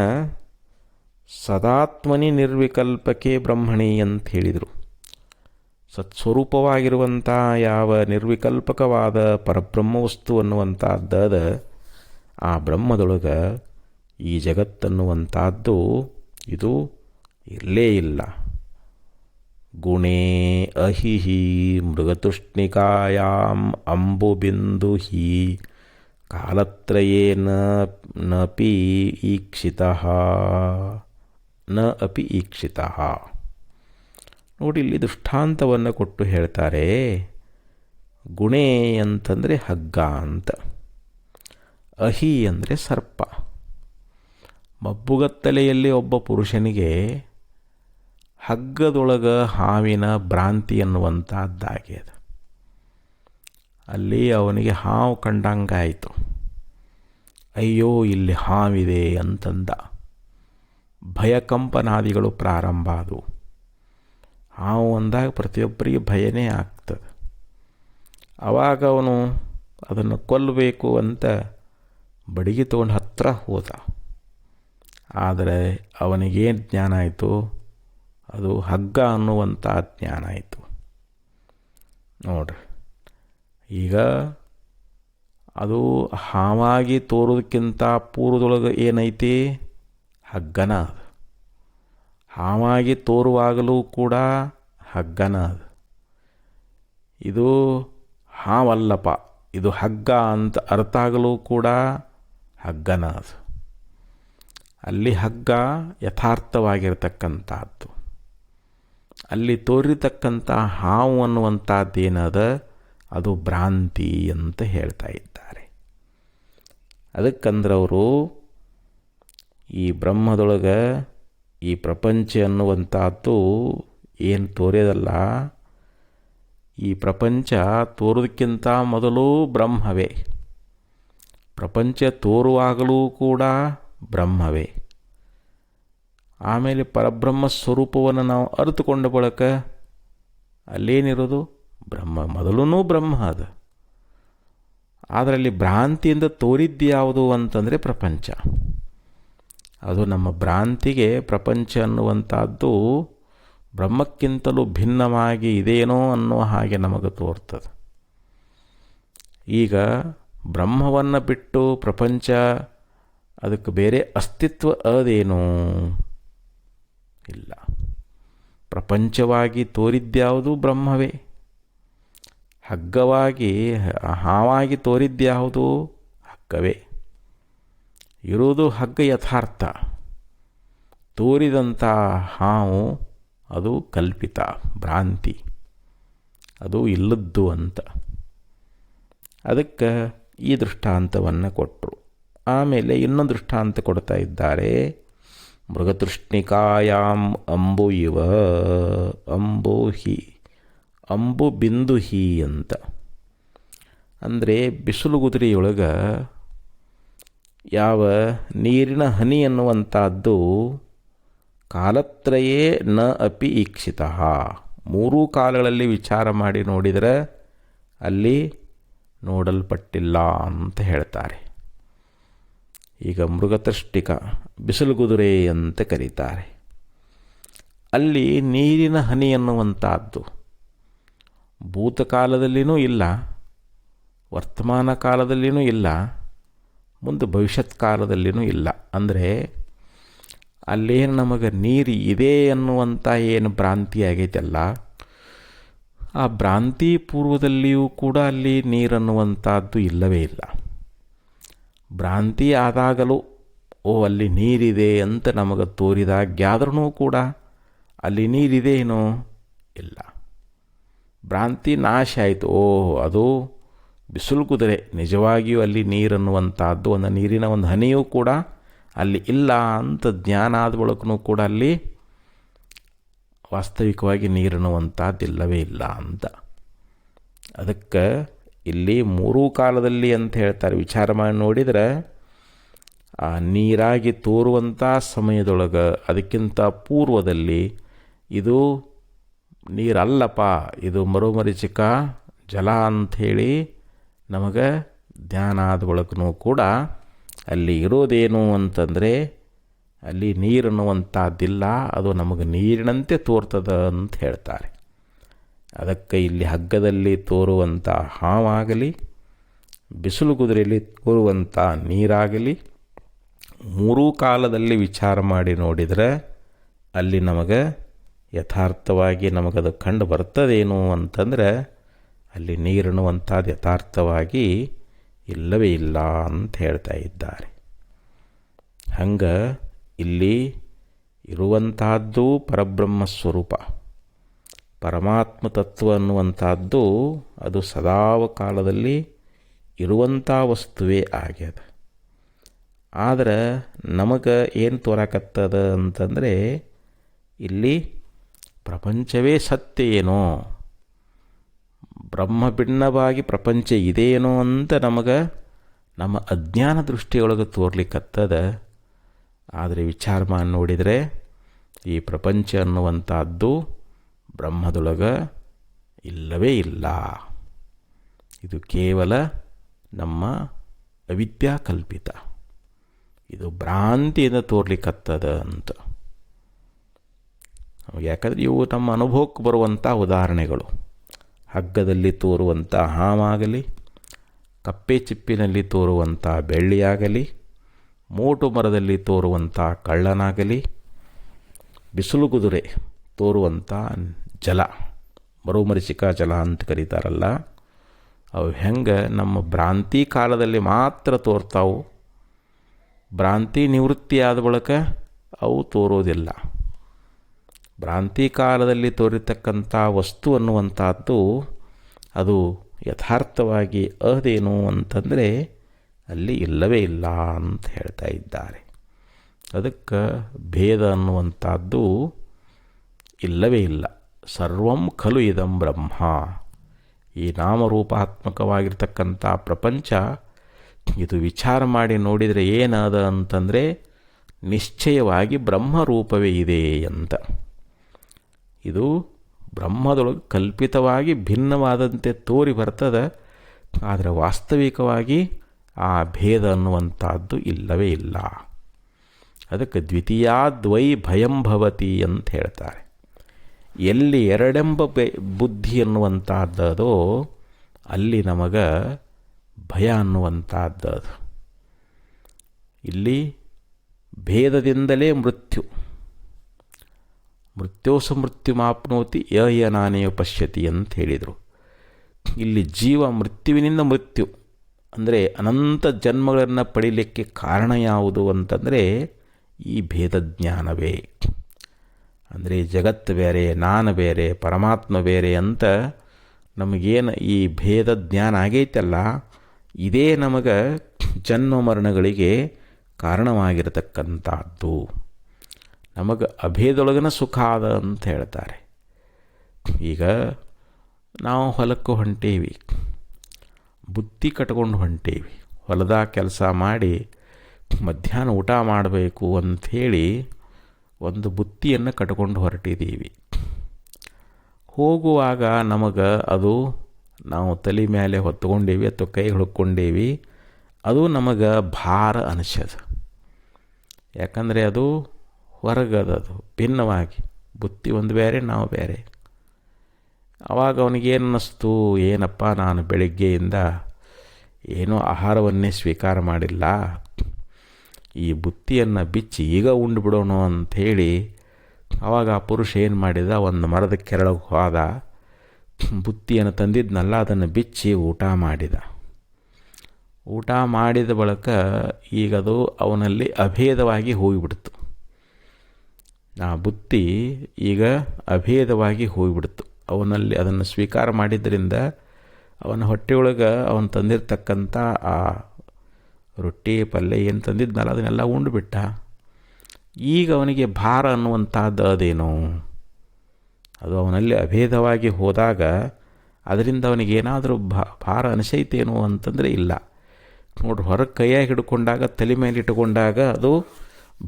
ಸದಾತ್ಮನಿ ನಿರ್ವಿಕಲ್ಪಕೆ ಬ್ರಹ್ಮಣಿ ಅಂತ ಹೇಳಿದರು. ಸತ್ಸ್ವರೂಪವಾಗಿರುವಂಥ ಯಾವ ನಿರ್ವಿಕಲ್ಪಕವಾದ ಪರಬ್ರಹ್ಮ ವಸ್ತು ಅನ್ನುವಂಥದ್ದದ ಆ ಬ್ರಹ್ಮದೊಳಗೆ ಈ ಜಗತ್ತನ್ನುವಂಥದ್ದು ಇದು ಇರಲೇ ಇಲ್ಲ. ಗುಣೇ ಅಹಿಹಿ ಮೃಗತುಷ್ಣಿಕಾಯಾಂ ಅಂಬುಬಿಂದು ಹಿ ಕಾಲತ್ರಯೇ ನಪಿ ಈಕ್ಷಿತಃ ನ ಅಪಿ ಈಕ್ಷಿತಃ. ನೋಡಿ, ಇಲ್ಲಿ ದೃಷ್ಟಾಂತವನ್ನು ಕೊಟ್ಟು ಹೇಳ್ತಾರೆ. ಗುಣೆ ಅಂತಂದರೆ ಹಗ್ಗ ಅಂತ, ಅಹಿ ಅಂದರೆ ಸರ್ಪ. ಮಬ್ಬುಗತ್ತಲೆಯಲ್ಲಿ ಒಬ್ಬ ಪುರುಷನಿಗೆ ಹಗ್ಗದೊಳಗೆ ಹಾವಿನ ಭ್ರಾಂತಿ ಅನ್ನುವಂಥದ್ದಾಗಿ ಅದು. ಅಲ್ಲಿ ಅವನಿಗೆ ಹಾವು ಕಂಡಂಗಾಯಿತು. ಅಯ್ಯೋ, ಇಲ್ಲಿ ಹಾವಿದೆ ಅಂತಂದ. ಭಯಕಂಪನಾದಿಗಳು ಪ್ರಾರಂಭ ಆದವು. ಹಾವು ಅಂದಾಗ ಪ್ರತಿಯೊಬ್ಬರಿಗೆ ಭಯನೇ ಆಗ್ತದೆ. ಆವಾಗ ಅವನು ಅದನ್ನು ಕೊಲ್ಲಬೇಕು ಅಂತ ಬಡಿಗೆ ತೊಗೊಂಡು ಹತ್ತಿರ ಹೋದ. ಆದರೆ ಅವನಿಗೇನು ಜ್ಞಾನ ಆಯಿತು? ಅದು ಹಗ್ಗ ಅನ್ನುವಂಥ ಜ್ಞಾನ ಆಯಿತು. ನೋಡ್ರಿ, ಈಗ ಅದು ಹಾವಾಗಿ ತೋರೋದಕ್ಕಿಂತ ಪೂರ್ವದೊಳಗೆ ಏನೈತಿ? ಹಗ್ಗನ ಅದು. ಹಾವಾಗಿ ತೋರುವಾಗಲೂ ಕೂಡ ಹಗ್ಗನ ಅದು. ಇದು ಹಾವಲ್ಲಪ್ಪ, ಇದು ಹಗ್ಗ ಅಂತ ಅರ್ಥ ಆಗಲೂ ಕೂಡ ಹಗ್ಗನ ಅದು. ಅಲ್ಲಿ ಹಗ್ಗ ಯಥಾರ್ಥವಾಗಿರ್ತಕ್ಕಂಥದ್ದು. ಅಲ್ಲಿ ತೋರಿರ್ತಕ್ಕಂಥ ಹಾವು ಅನ್ನುವಂಥದ್ದೇನದ ಅದು ಭ್ರಾಂತಿ ಅಂತ ಹೇಳ್ತಾ ಇದ್ದಾರೆ. ಅದಕ್ಕಂದ್ರವರು ಈ ಬ್ರಹ್ಮದೊಳಗೆ ಈ ಪ್ರಪಂಚ ಅನ್ನುವಂಥದ್ದು ಏನು ತೋರ್ಯದಲ್ಲ, ಈ ಪ್ರಪಂಚ ತೋರೋದಕ್ಕಿಂತ ಮೊದಲು ಬ್ರಹ್ಮವೇ. ಪ್ರಪಂಚ ತೋರುವಾಗಲೂ ಕೂಡ ಬ್ರಹ್ಮವೇ. ಆಮೇಲೆ ಪರಬ್ರಹ್ಮ ಸ್ವರೂಪವನ್ನು ನಾವು ಅರಿತುಕೊಂಡ ಬಳಿಕ ಅಲ್ಲೇನಿರೋದು? ಬ್ರಹ್ಮ. ಮೊದಲೂ ಬ್ರಹ್ಮ ಅದು. ಆದರೆ ಅಲ್ಲಿ ಭ್ರಾಂತಿಯಿಂದ ತೋರಿದ್ದು ಯಾವುದು ಅಂತಂದರೆ ಪ್ರಪಂಚ. ಅದು ನಮ್ಮ ಭ್ರಾಂತಿಗೆ ಪ್ರಪಂಚ ಅನ್ನುವಂಥದ್ದು ಬ್ರಹ್ಮಕ್ಕಿಂತಲೂ ಭಿನ್ನವಾಗಿ ಇದೇನೋ ಅನ್ನೋ ಹಾಗೆ ನಮಗೆ ತೋರ್ತದೆ. ಈಗ ಬ್ರಹ್ಮವನ್ನು ಬಿಟ್ಟು ಪ್ರಪಂಚ ಅದಕ್ಕೆ ಬೇರೆ ಅಸ್ತಿತ್ವ ಅದೇನೋ ಇಲ್ಲ. ಪ್ರಪಂಚವಾಗಿ ತೋರಿದ್ಯಾವುದು ಬ್ರಹ್ಮವೇ. ಹಗ್ಗವಾಗಿ ಹಾವಾಗಿ ತೋರಿದ್ಯಾವುದು ಹಗ್ಗವೇ. ಇರುವುದು ಹಗ್ಗ ಯಥಾರ್ಥ. ತೋರಿದಂಥ ಹಾವು ಅದು ಕಲ್ಪಿತ, ಭ್ರಾಂತಿ, ಅದು ಇಲ್ಲದ್ದು ಅಂತ. ಅದಕ್ಕೆ ಈ ದೃಷ್ಟಾಂತವನ್ನು ಕೊಟ್ಟರು. ಆಮೇಲೆ ಇನ್ನೊಂದು ದೃಷ್ಟಾಂತ ಕೊಡ್ತಾ ಇದ್ದಾರೆ. ಮೃಗತೃಷ್ಣಿಕಾಯಾಂ ಅಂಬು ಇವ ಅಂಬು ಹಿ ಅಂಬು ಬಿಂದು ಹಿ ಅಂತ. ಅಂದರೆ ಬಿಸಿಲುಗುದುರೆಯೊಳಗೆ ಯಾವ ನೀರಿನ ಹನಿ ಅನ್ನುವಂಥದ್ದು ಕಾಲತ್ರಯೇ ನ ಅಪಿ ಈಕ್ಷಿತಃ, ಮೂರೂ ಕಾಲಗಳಲ್ಲಿ ವಿಚಾರ ಮಾಡಿ ನೋಡಿದರೆ ಅಲ್ಲಿ ನೋಡಲ್ಪಟ್ಟಿಲ್ಲ ಅಂತ ಹೇಳ್ತಾರೆ. ಈಗ ಮೃಗತೃಷ್ಟಿಕ, ಬಿಸಿಲುಗುದುರೆ ಅಂತ ಕರೀತಾರೆ. ಅಲ್ಲಿ ನೀರಿನ ಹನಿ ಅನ್ನುವಂಥದ್ದು ಭೂತಕಾಲದಲ್ಲಿಯೂ ಇಲ್ಲ, ವರ್ತಮಾನ ಕಾಲದಲ್ಲಿಯೂ ಇಲ್ಲ, ಮುಂದೆ ಭವಿಷ್ಯತ್ ಕಾಲದಲ್ಲಿಯೂ ಇಲ್ಲ. ಅಂದರೆ ಅಲ್ಲೇನು ನಮಗೆ ನೀರು ಇದೆ ಅನ್ನುವಂಥ ಏನು ಭ್ರಾಂತಿ ಆಗೈತಲ್ಲ, ಆ ಭ್ರಾಂತಿ ಪೂರ್ವದಲ್ಲಿಯೂ ಕೂಡ ಅಲ್ಲಿ ನೀರನ್ನುವಂಥದ್ದು ಇಲ್ಲವೇ ಇಲ್ಲ. ಭ್ರಾಂತಿ ಆದಾಗಲೂ ಅಲ್ಲಿ ನೀರಿದೆ ಅಂತ ನಮಗೆ ತೋರಿದಾಗ್ಯಾದ್ರೂ ಕೂಡ ಅಲ್ಲಿ ನೀರಿದೇನೋ ಇಲ್ಲ. ಭ್ರಾಂತಿ ನಾಶ ಆಯಿತು. ಅದು ಬಿಸಿಲುಗುದುರೆ, ನಿಜವಾಗಿಯೂ ಅಲ್ಲಿ ನೀರನ್ನುವಂಥದ್ದು, ಒಂದು ನೀರಿನ ಒಂದು ಹನಿಯೂ ಕೂಡ ಅಲ್ಲಿ ಇಲ್ಲ ಅಂತ ಜ್ಞಾನ ಆದ ಬಳಿಕೂ ಕೂಡ ಅಲ್ಲಿ ವಾಸ್ತವಿಕವಾಗಿ ನೀರನ್ನುವಂಥದ್ದಿಲ್ಲವೇ ಇಲ್ಲ ಅಂತ. ಅದಕ್ಕೆ ಇಲ್ಲಿ ಮೂರೂ ಕಾಲದಲ್ಲಿ ಅಂತ ಹೇಳ್ತಾರೆ. ವಿಚಾರ ಮಾಡಿ ನೋಡಿದರೆ ಆ ನೀರಾಗಿ ತೋರುವಂಥ ಸಮಯದೊಳಗೆ ಅದಕ್ಕಿಂತ ಪೂರ್ವದಲ್ಲಿ ಇದು ನೀರಲ್ಲಪ್ಪ, ಇದು ಮರುಮರೀಚಿಕ ಜಲ ಅಂಥೇಳಿ ನಮಗೆ ಧ್ಯಾನ ಆದ ಬಳಿಕೂ ಕೂಡ ಅಲ್ಲಿ ಇರೋದೇನು ಅಂತಂದರೆ ಅಲ್ಲಿ ನೀರನ್ನುವಂಥದ್ದಿಲ್ಲ, ಅದು ನಮಗೆ ನೀರಿನಂತೆ ತೋರ್ತದ ಅಂತ ಹೇಳ್ತಾರೆ. ಅದಕ್ಕೆ ಇಲ್ಲಿ ಹಗ್ಗದಲ್ಲಿ ತೋರುವಂಥ ಹಾವಾಗಲಿ, ಬಿಸಿಲುಗುದುರೆಯಲ್ಲಿ ತೋರುವಂಥ ನೀರಾಗಲಿ, ಮೂರೂ ಕಾಲದಲ್ಲಿ ವಿಚಾರ ಮಾಡಿ ನೋಡಿದರೆ ಅಲ್ಲಿ ನಮಗೆ ಯಥಾರ್ಥವಾಗಿ ನಮಗದು ಕಂಡು ಬರ್ತದೇನು ಅಂತಂದರೆ ಅಲ್ಲಿ ನೀರನ್ನುವಂಥದ್ದು ಯಥಾರ್ಥವಾಗಿ ಇಲ್ಲವೇ ಇಲ್ಲ ಅಂತ ಹೇಳ್ತಾ ಇದ್ದಾರೆ. ಹಂಗೆ ಇಲ್ಲಿ ಇರುವಂತಹದ್ದು ಪರಬ್ರಹ್ಮ ಸ್ವರೂಪ, ಪರಮಾತ್ಮ ತತ್ವ ಅನ್ನುವಂಥದ್ದು ಅದು ಸದಾವ ಕಾಲದಲ್ಲಿ ಇರುವಂಥ ವಸ್ತುವೇ ಆಗ್ಯದ. ಆದರೆ ನಮಗೆ ಏನು ತೋರಾಕತ್ತದ ಅಂತಂದರೆ ಇಲ್ಲಿ ಪ್ರಪಂಚವೇ ಸತ್ಯ ಏನೋ, ಬ್ರಹ್ಮ ಭಿನ್ನವಾಗಿ ಪ್ರಪಂಚ ಇದೇನೋ ಅಂತ ನಮಗೆ ನಮ್ಮ ಅಜ್ಞಾನ ದೃಷ್ಟಿಯೊಳಗೆ ತೋರ್ಲಿಕ್ಕತ್ತದ. ಆದರೆ ವಿಚಾರ ಮಾಡಿ ನೋಡಿದರೆ ಈ ಪ್ರಪಂಚ ಅನ್ನುವಂಥದ್ದು ಬ್ರಹ್ಮದೊಳಗೆ ಇಲ್ಲವೇ ಇಲ್ಲ. ಇದು ಕೇವಲ ನಮ್ಮ ಅವಿದ್ಯಾ ಕಲ್ಪಿತ, ಇದು ಭ್ರಾಂತಿಯಿಂದ ತೋರ್ಲಿಕ್ಕತ್ತದ ಅಂತ. ಯಾಕಂದರೆ ಇವು ನಮ್ಮ ಅನುಭವಕ್ಕೆ ಬರುವಂಥ ಉದಾಹರಣೆಗಳು. ಹಗ್ಗದಲ್ಲಿ ತೋರುವಂಥ ಹಾವಾಗಲಿ, ಕಪ್ಪೆ ಚಿಪ್ಪಿನಲ್ಲಿ ತೋರುವಂಥ ಬೆಳ್ಳಿಯಾಗಲಿ, ಮೋಟು ಮರದಲ್ಲಿ ತೋರುವಂಥ ಕಳ್ಳನಾಗಲಿ, ಬಿಸಿಲು ಕುದುರೆ ತೋರುವಂಥ ಜಲ, ಮರುಮರೀಚಿಕಾ ಜಲ ಅಂತ ಕರೀತಾರಲ್ಲ, ಅವು ಹೆಂಗೆ ನಮ್ಮ ಭ್ರಾಂತಿ ಕಾಲದಲ್ಲಿ ಮಾತ್ರ ತೋರ್ತಾವು. ಭ್ರಾಂತಿ ನಿವೃತ್ತಿ ಆದ ಬಳಿಕ ಅವು ತೋರೋದಿಲ್ಲ. ಭ್ರಾಂತಿ ಕಾಲದಲ್ಲಿ ತೋರಿರ್ತಕ್ಕಂಥ ವಸ್ತು ಅನ್ನುವಂಥದ್ದು ಅದು ಯಥಾರ್ಥವಾಗಿ ಅದೇನು ಅಂತಂದರೆ ಅಲ್ಲಿ ಇಲ್ಲವೇ ಇಲ್ಲ ಅಂತ ಹೇಳ್ತಾ ಇದ್ದಾರೆ. ಅದಕ್ಕೆ ಭೇದ ಅನ್ನುವಂಥದ್ದು ಇಲ್ಲವೇ ಇಲ್ಲ. ಸರ್ವಂ ಖಲು ಇದಂ ಬ್ರಹ್ಮ. ಈ ನಾಮರೂಪಾತ್ಮಕವಾಗಿರ್ತಕ್ಕಂಥ ಪ್ರಪಂಚ ಇದು ವಿಚಾರ ಮಾಡಿ ನೋಡಿದರೆ ಏನದ ಅಂತಂದರೆ ನಿಶ್ಚಯವಾಗಿ ಬ್ರಹ್ಮರೂಪವೇ ಇದೆ ಅಂತ. ಇದು ಬ್ರಹ್ಮದೊಳಗೆ ಕಲ್ಪಿತವಾಗಿ ಭಿನ್ನವಾದಂತೆ ತೋರಿ ಬರ್ತದೆ, ಆದರೆ ವಾಸ್ತವಿಕವಾಗಿ ಆ ಭೇದ ಅನ್ನುವಂಥದ್ದು ಇಲ್ಲವೇ ಇಲ್ಲ. ಅದಕ್ಕೆ ದ್ವಿತೀಯಾದ್ವೈ ಭಯಂ ಭವತಿ ಅಂತ ಹೇಳ್ತಾರೆ. ಎಲ್ಲಿ ಎರಡೆಂಬ ಬುದ್ಧಿ ಅನ್ನುವಂಥದ್ದದೋ ಅಲ್ಲಿ ನಮಗೆ ಭಯ ಅನ್ನುವಂಥದ್ದದು. ಇಲ್ಲಿ ಭೇದದಿಂದಲೇ ಮೃತ್ಯು, ಮೃತ್ಯೋಸ ಮೃತ್ಯುಮಾಪ್ನೋತಿ ಯನಾನೇಯ ಪಶ್ಯತಿ ಅಂತ ಹೇಳಿದರು. ಇಲ್ಲಿ ಜೀವ ಮೃತ್ಯುವಿನಿಂದ ಮೃತ್ಯು ಅಂದರೆ ಅನಂತ ಜನ್ಮಗಳನ್ನು ಪಡೀಲಿಕ್ಕೆ ಕಾರಣ ಯಾವುದು ಅಂತಂದರೆ ಈ ಭೇದ ಜ್ಞಾನವೇ. ಅಂದರೆ ಜಗತ್ತು ಬೇರೆ, ನಾನು ಬೇರೆ, ಪರಮಾತ್ಮ ಬೇರೆ ಅಂತ ನಮಗೇನು ಈ ಭೇದ ಜ್ಞಾನ ಆಗೈತಲ್ಲ, ಇದೇ ನಮಗೆ ಜನ್ಮ ಮರಣಗಳಿಗೆ ಕಾರಣವಾಗಿರತಕ್ಕಂಥದ್ದು. ನಮಗೆ ಅಭೇದೊಳಗನ ಸುಖ ಅದ ಅಂತ ಹೇಳ್ತಾರೆ. ಈಗ ನಾವು ಹೊಲಕ್ಕೆ ಹೊಂಟೀವಿ, ಬುತ್ತಿ ಕಟ್ಕೊಂಡು ಹೊಂಟೀವಿ, ಹೊಲದಾಗ ಕೆಲಸ ಮಾಡಿ ಮಧ್ಯಾಹ್ನ ಊಟ ಮಾಡಬೇಕು ಅಂಥೇಳಿ ಒಂದು ಬುತ್ತಿಯನ್ನು ಕಟ್ಕೊಂಡು ಹೊರಟಿದ್ದೀವಿ. ಹೋಗುವಾಗ ನಮಗೆ ಅದು ನಾವು ತಲೆ ಮೇಲೆ ಹೊತ್ಕೊಂಡೀವಿ ಅಥವಾ ಕೈ ಹೊಡ್ಕೊಂಡೀವಿ, ಅದು ನಮಗೆ ಭಾರ ಅನಿಸದ. ಯಾಕಂದರೆ ಅದು ಹೊರಗದದು ಭಿನ್ನವಾಗಿ, ಬುತ್ತಿ ಒಂದು ಬೇರೆ, ನಾವು ಬೇರೆ. ಆವಾಗ ಅವನಿಗೇನು ಅನ್ನಿಸ್ತು, ಏನಪ್ಪ ನಾನು ಬೆಳಗ್ಗೆಯಿಂದ ಏನೋ ಆಹಾರವನ್ನೇ ಸ್ವೀಕಾರ ಮಾಡಿಲ್ಲ, ಈ ಬುತ್ತಿಯನ್ನು ಬಿಚ್ಚಿ ಈಗ ಉಂಡು ಬಿಡೋಣ ಅಂಥೇಳಿ ಆವಾಗ ಆ ಪುರುಷ ಏನು ಮಾಡಿದ, ಒಂದು ಮರದ ಕೆರಳಿಗೆ ಹೋದ, ಬುತ್ತಿಯನ್ನು ತಂದಿದ್ನಲ್ಲ ಅದನ್ನು ಬಿಚ್ಚಿ ಊಟ ಮಾಡಿದ. ಊಟ ಮಾಡಿದ ಬಳಿಕ ಈಗದು ಅವನಲ್ಲಿ ಅಭೇದವಾಗಿ ಹೋಗಿಬಿಡ್ತು. ಆ ಬುತ್ತಿ ಈಗ ಅಭೇದವಾಗಿ ಹೋಗಿಬಿಡ್ತು ಅವನಲ್ಲಿ. ಅದನ್ನು ಸ್ವೀಕಾರ ಮಾಡಿದ್ದರಿಂದ ಅವನ ಹೊಟ್ಟೆಯೊಳಗೆ ಅವನು ತಂದಿರತಕ್ಕಂಥ ಆ ರೊಟ್ಟಿ ಪಲ್ಯ ಏನು ತಂದಿದ್ನಲ್ಲ ಅದನ್ನೆಲ್ಲ ಉಂಡುಬಿಟ್ಟ. ಈಗ ಅವನಿಗೆ ಭಾರ ಅನ್ನುವಂಥದ್ದು ಅದೇನು, ಅದು ಅವನಲ್ಲಿ ಅಭೇದವಾಗಿ ಹೋದಾಗ ಅದರಿಂದ ಅವನಿಗೇನಾದರೂ ಭಾರ ಅನಿಸೈತೇನೋ ಅಂತಂದರೆ ಇಲ್ಲ. ನೋಡ್ರಿ, ಹೊರಗೆ ಕೈಯಾಗಿ ಹಿಡ್ಕೊಂಡಾಗ, ತಲೆ ಮೇಲೆ ಇಟ್ಟುಕೊಂಡಾಗ ಅದು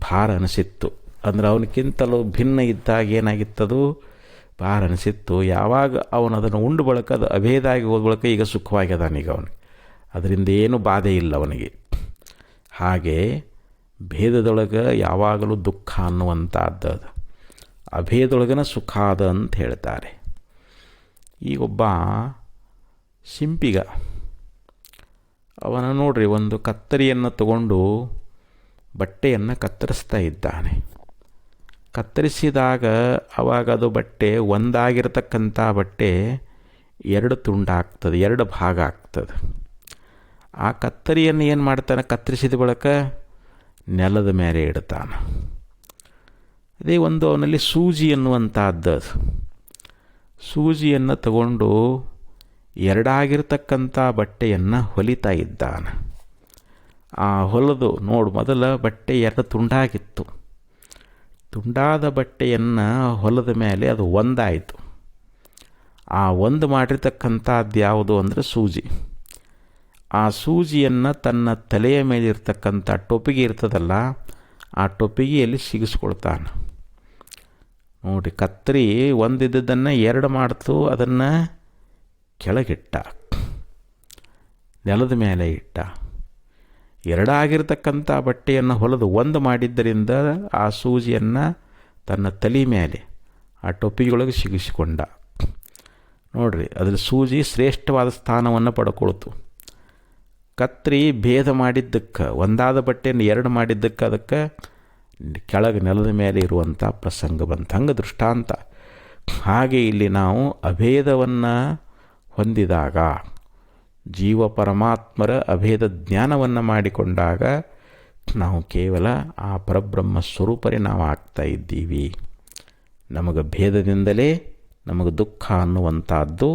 ಭಾರ ಅನಿಸಿತ್ತು. ಅಂದ್ರೆ ಅವನಕ್ಕಿಂತಲೂ ಭಿನ್ನ ಇದ್ದಾಗ ಏನಾಗಿತ್ತದು, ಭಾರ ಅನಿಸಿತ್ತು. ಯಾವಾಗ ಅವನು ಅದನ್ನು ಉಂಡು ಬಳಕ ಅದು ಅಭೇದ ಆಗಿ ಹೋದ ಬಳಕ ಈಗ ಸುಖವಾಗ್ಯದಾನೀಗ ಅವನಿಗೆ, ಅದರಿಂದ ಏನೂ ಬಾಧೆ ಇಲ್ಲ ಅವನಿಗೆ. ಹಾಗೆ ಭೇದದೊಳಗೆ ಯಾವಾಗಲೂ ದುಃಖ ಅನ್ನುವಂಥದ್ದು ಅದು, ಅಭೇದೊಳಗನ ಸುಖ ಅದ ಅಂತ ಹೇಳ್ತಾರೆ. ಈಗೊಬ್ಬ ಶಿಂಪಿಗ, ಅವನ ನೋಡ್ರಿ ಒಂದು ಕತ್ತರಿಯನ್ನು ತಗೊಂಡು ಬಟ್ಟೆಯನ್ನು ಕತ್ತರಿಸ್ತಾ ಇದ್ದಾನೆ. ಕತ್ತರಿಸಿದಾಗ ಅವಾಗ ಅದು ಬಟ್ಟೆ ಒಂದಾಗಿರ್ತಕ್ಕಂಥ ಬಟ್ಟೆ ಎರಡು ತುಂಡಾಗ್ತದೆ, ಎರಡು ಭಾಗ ಆಗ್ತದೆ. ಆ ಕತ್ತರಿಯನ್ನು ಏನು ಮಾಡ್ತಾನೆ, ಕತ್ತರಿಸಿದ ಬಳಿಕ ನೆಲದ ಮೇಲೆ ಇಡ್ತಾನೆ. ಅದೇ ಒಂದು ಅವನಲ್ಲಿ ಸೂಜಿ ಎನ್ನುವಂಥದ್ದು, ಸೂಜಿಯನ್ನು ತಗೊಂಡು ಎರಡಾಗಿರ್ತಕ್ಕಂಥ ಬಟ್ಟೆಯನ್ನು ಹೊಲಿತಾ ಇದ್ದಾನೆ. ಆ ಹೊಲಿದು ನೋಡು, ಮೊದಲ ಬಟ್ಟೆ ಎರಡು ತುಂಡಾಗಿತ್ತು. ತುಂಡಾದ ಬಟ್ಟೆಯನ್ನು ಹೊಲದ ಮೇಲೆ ಅದು ಒಂದಾಯಿತು. ಆ ಒಂದು ಮಾಡಿರ್ತಕ್ಕಂಥದ್ದು ಯಾವುದು ಅಂದರೆ ಸೂಜಿ. ಆ ಸೂಜಿಯನ್ನು ತನ್ನ ತಲೆಯ ಮೇಲಿರ್ತಕ್ಕಂಥ ಟೊಪಿಗೆ ಇರ್ತದಲ್ಲ, ಆ ಟೊಪಿಗೆಯಲ್ಲಿ ಸಿಗಿಸ್ಕೊಳ್ತಾನೆ. ನೋಡಿ, ಕತ್ತರಿ ಒಂದಿದ್ದನ್ನು ಎರಡು ಮಾಡ್ತು, ಅದನ್ನು ಕೆಳಗಿಟ್ಟ, ನೆಲದ ಮೇಲೆ ಇಟ್ಟ. ಎರಡಾಗಿರ್ತಕ್ಕಂಥ ಬಟ್ಟೆಯನ್ನು ಹೊಲಿದು ಒಂದು ಮಾಡಿದ್ದರಿಂದ ಆ ಸೂಜಿಯನ್ನು ತನ್ನ ತಲೆ ಮೇಲೆ ಆ ಟೊಪ್ಪಿಗೆಯೊಳಗೆ ಸಿಗಿಸಿಕೊಂಡ. ನೋಡ್ರಿ, ಅದ್ರ ಸೂಜಿ ಶ್ರೇಷ್ಠವಾದ ಸ್ಥಾನವನ್ನು ಪಡ್ಕೊಳ್ತು. ಕತ್ರಿ ಭೇದ ಮಾಡಿದ್ದಕ್ಕೆ, ಒಂದಾದ ಬಟ್ಟೆಯನ್ನು ಎರಡು ಮಾಡಿದ್ದಕ್ಕೆ ಅದಕ್ಕೆ ಕೆಳಗೆ ನೆಲದ ಮೇಲೆ ಇರುವಂಥ ಪ್ರಸಂಗ ಬಂತು. ಹಂಗೆ ದೃಷ್ಟಾಂತ. ಹಾಗೆ ಇಲ್ಲಿ ನಾವು ಅಭೇದವನ್ನು ಹೊಂದಿದಾಗ, ಜೀವ ಪರಮಾತ್ಮರ ಅಭೇದ ಜ್ಞಾನವನ್ನು ಮಾಡಿಕೊಂಡಾಗ ನಾವು ಕೇವಲ ಆ ಪರಬ್ರಹ್ಮ ಸ್ವರೂಪರೇ ನಾವು ಆಗ್ತಾ ಇದ್ದೀವಿ. ನಮಗೆ ಭೇದದಿಂದಲೇ ನಮಗೆ ದುಃಖ ಅನ್ನುವಂಥದ್ದು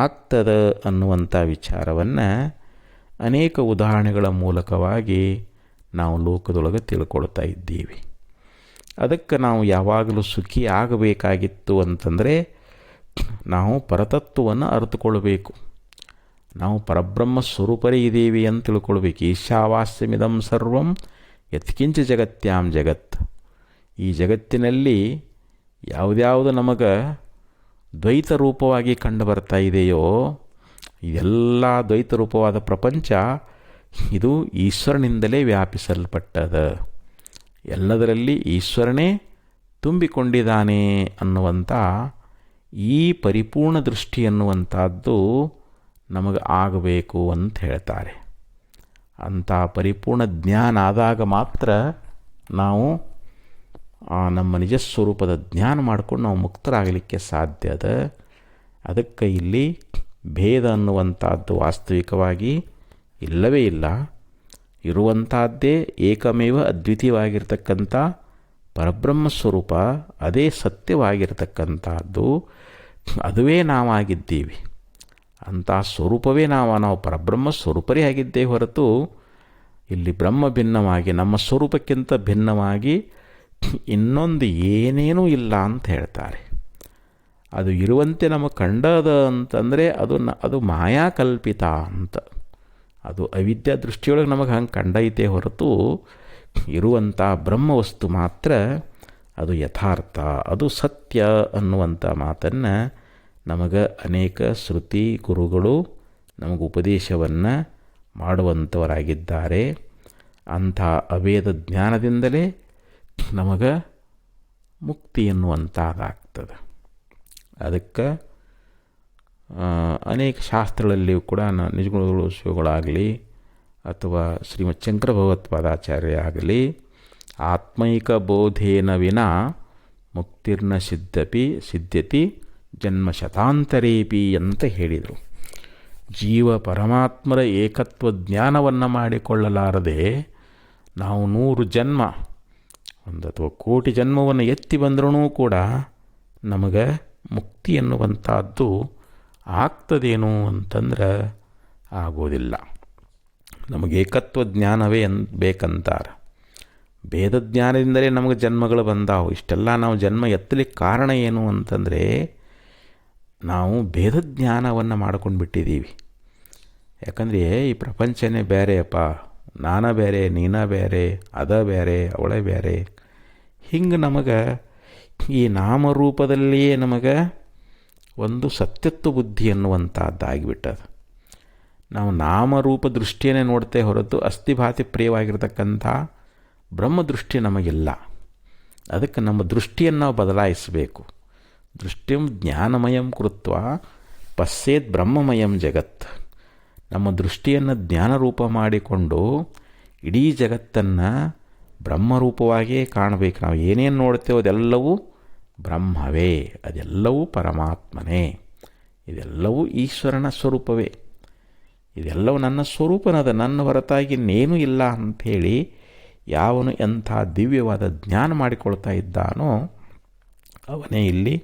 ಆಗ್ತದೆ ಅನ್ನುವಂಥ ವಿಚಾರವನ್ನು ಅನೇಕ ಉದಾಹರಣೆಗಳ ಮೂಲಕವಾಗಿ ನಾವು ಲೋಕದೊಳಗೆ ತಿಳ್ಕೊಳ್ತಾ ಇದ್ದೀವಿ. ಅದಕ್ಕೆ ನಾವು ಯಾವಾಗಲೂ ಸುಖಿ ಆಗಬೇಕಾಗಿತ್ತು ಅಂತಂದರೆ ನಾವು ಪರತತ್ವವನ್ನು ಅರಿತುಕೊಳ್ಬೇಕು. ನಾವು ಪರಬ್ರಹ್ಮ ಸ್ವರೂಪರೇ ಇದ್ದೀವಿ ಅಂತ ತಿಳ್ಕೊಳ್ಬೇಕು. ಈಶಾವಾಸ್ಯಮಿದಂ ಸರ್ವಂ ಯತ್ಕಿಂಚ ಜಗತ್ಯಾಂ ಜಗತ್. ಈ ಜಗತ್ತಿನಲ್ಲಿ ಯಾವುದ್ಯಾವುದು ನಮಗೆ ದ್ವೈತ ರೂಪವಾಗಿ ಕಂಡು ಬರ್ತಾ ಇದೆಯೋ, ಇದೆಲ್ಲ ದ್ವೈತ ರೂಪವಾದ ಪ್ರಪಂಚ ಇದು ಈಶ್ವರನಿಂದಲೇ ವ್ಯಾಪಿಸಲ್ಪಟ್ಟದ. ಎಲ್ಲದರಲ್ಲಿ ಈಶ್ವರನೇ ತುಂಬಿಕೊಂಡಿದ್ದಾನೆ ಅನ್ನುವಂಥ ಈ ಪರಿಪೂರ್ಣ ದೃಷ್ಟಿ ಅನ್ನುವಂಥದ್ದು ನಮಗೆ ಆಗಬೇಕು ಅಂತ ಹೇಳ್ತಾರೆ. ಅಂಥ ಪರಿಪೂರ್ಣ ಜ್ಞಾನ ಆದಾಗ ಮಾತ್ರ ನಾವು ನಮ್ಮ ನಿಜಸ್ವರೂಪದ ಜ್ಞಾನ ಮಾಡ್ಕೊಂಡು ನಾವು ಮುಕ್ತರಾಗಲಿಕ್ಕೆ ಸಾಧ್ಯ ಅದ. ಅದಕ್ಕೆ ಇಲ್ಲಿ ಭೇದ ಅನ್ನುವಂಥದ್ದು ವಾಸ್ತವಿಕವಾಗಿ ಇಲ್ಲವೇ ಇಲ್ಲ. ಇರುವಂಥದ್ದೇ ಏಕಮೇವ ಅದ್ವಿತೀಯವಾಗಿರ್ತಕ್ಕಂಥ ಪರಬ್ರಹ್ಮ ಸ್ವರೂಪ, ಅದೇ ಸತ್ಯವಾಗಿರ್ತಕ್ಕಂಥದ್ದು, ಅದುವೇ ನಾವಾಗಿದ್ದೀವಿ. ಅಂಥ ಸ್ವರೂಪವೇ ನಾವು ಪರಬ್ರಹ್ಮ ಸ್ವರೂಪರೇ ಆಗಿದ್ದೇವೆ ಹೊರತು ಇಲ್ಲಿ ಬ್ರಹ್ಮ ಭಿನ್ನವಾಗಿ, ನಮ್ಮ ಸ್ವರೂಪಕ್ಕಿಂತ ಭಿನ್ನವಾಗಿ ಇನ್ನೊಂದು ಏನೇನೂ ಇಲ್ಲ ಅಂತ ಹೇಳ್ತಾರೆ. ಅದು ಇರುವಂತೆ ನಮಗೆ ಕಂಡದ ಅಂತಂದರೆ ಅದು ಮಾಯಾಕಲ್ಪಿತ ಅಂತ. ಅದು ಅವಿದ್ಯಾ ದೃಷ್ಟಿಯೊಳಗೆ ನಮಗೆ ಹಂಗೆ ಕಂಡೈತೆ ಹೊರತು ಇರುವಂಥ ಬ್ರಹ್ಮವಸ್ತು ಮಾತ್ರ ಅದು ಯಥಾರ್ಥ, ಅದು ಸತ್ಯ ಅನ್ನುವಂಥ ಮಾತನ್ನು ನಮಗೆ ಅನೇಕ ಶ್ರುತಿ ಗುರುಗಳು ನಮಗೆ ಉಪದೇಶವನ್ನು ಮಾಡುವಂಥವರಾಗಿದ್ದಾರೆ. ಅಂಥ ಅಭೇದ ಜ್ಞಾನದಿಂದಲೇ ನಮಗೆ ಮುಕ್ತಿ ಎನ್ನುವಂಥದ್ದಾಗ್ತದೆ. ಅದಕ್ಕೆ ಅನೇಕ ಶಾಸ್ತ್ರಗಳಲ್ಲಿಯೂ ಕೂಡ ನಿಜಗುಣಗಳು ಶಿವಗಳಾಗಲಿ ಅಥವಾ ಶ್ರೀಮತ್ ಶಂಕರ ಭಗವತ್ಪಾದಾಚಾರ್ಯ ಆಗಲಿ ಆತ್ಮೈಕ ಬೋಧೇನ ವಿನ ಮುಕ್ತಿರ್ನ ಸಿದ್ಧತಿ ಜನ್ಮ ಶತಾಂತರೇಪಿ ಅಂತ ಹೇಳಿದರು. ಜೀವ ಪರಮಾತ್ಮರ ಏಕತ್ವ ಜ್ಞಾನವನ್ನು ಮಾಡಿಕೊಳ್ಳಲಾರದೆ ನಾವು 100 ಜನ್ಮ ಅಥವಾ ಕೋಟಿ ಜನ್ಮವನ್ನು ಎತ್ತಿ ಬಂದ್ರೂ ಕೂಡ ನಮಗೆ ಮುಕ್ತಿ ಎನ್ನುವಂಥದ್ದು ಆಗ್ತದೇನು ಅಂತಂದ್ರೆ ಆಗೋದಿಲ್ಲ. ನಮಗೆ ಏಕತ್ವ ಜ್ಞಾನವೇ ಬೇಕಂತಾರೆ. ಭೇದ ಜ್ಞಾನದಿಂದಲೇ ನಮಗೆ ಜನ್ಮಗಳು ಬಂದಾವು. ಇಷ್ಟೆಲ್ಲ ನಾವು ಜನ್ಮ ಎತ್ತಲಿಕ್ಕೆ ಕಾರಣ ಏನು ಅಂತಂದರೆ ನಾವು ಭೇದ ಜ್ಞಾನವನ್ನು ಮಾಡ್ಕೊಂಡು ಬಿಟ್ಟಿದ್ದೀವಿ. ಯಾಕಂದರೆ ಈ ಪ್ರಪಂಚನೇ ಬೇರೆಯಪ್ಪ, ನಾನ ಬೇರೆ, ನೀನ ಬೇರೆ, ಅದ ಬೇರೆ, ಅವಳೇ ಬೇರೆ, ಹಿಂಗೆ ನಮಗೆ ಈ ನಾಮರೂಪದಲ್ಲಿಯೇ ನಮಗೆ ಒಂದು ಸತ್ಯತ್ವ ಬುದ್ಧಿ ಅನ್ನುವಂಥದ್ದಾಗಿಬಿಟ್ಟದು. ನಾವು ನಾಮರೂಪ ದೃಷ್ಟಿಯನ್ನೇ ನೋಡ್ತೇ ಹೊರತು ಅಸ್ಥಿಭಾತಿ ಪ್ರಿಯವಾಗಿರ್ತಕ್ಕಂಥ ಬ್ರಹ್ಮದೃಷ್ಟಿ ನಮಗಿಲ್ಲ. ಅದಕ್ಕೆ ನಮ್ಮ ದೃಷ್ಟಿಯನ್ನು ನಾವು ಬದಲಾಯಿಸಬೇಕು. ದೃಷ್ಟಿಂ ಜ್ಞಾನಮಯಂ ಕೃತ್ವ ಪಶ್ಯೇತ್ ಬ್ರಹ್ಮಮಯಂ ಜಗತ್. ನಮ್ಮ ದೃಷ್ಟಿಯನ್ನು ಜ್ಞಾನರೂಪ ಮಾಡಿಕೊಂಡು ಇಡೀ ಜಗತ್ತನ್ನು ಬ್ರಹ್ಮರೂಪವಾಗಿಯೇ ಕಾಣಬೇಕು. ನಾವು ಏನೇನು ನೋಡ್ತೇವೋ ಅದೆಲ್ಲವೂ ಬ್ರಹ್ಮವೇ, ಅದೆಲ್ಲವೂ ಪರಮಾತ್ಮನೇ, ಇದೆಲ್ಲವೂ ಈಶ್ವರನ ಸ್ವರೂಪವೇ. ಇದೆಲ್ಲವೂ ನನ್ನ ಸ್ವರೂಪನದ, ನನ್ನ ಹೊರತಾಗಿ ಇನ್ನೇನೂ ಇಲ್ಲ ಅಂಥೇಳಿ ಯಾವನು ಎಂಥ ದಿವ್ಯವಾದ ಜ್ಞಾನ ಮಾಡಿಕೊಳ್ತಾ ಇದ್ದಾನೋ ಅವನೇ ಇಲ್ಲಿ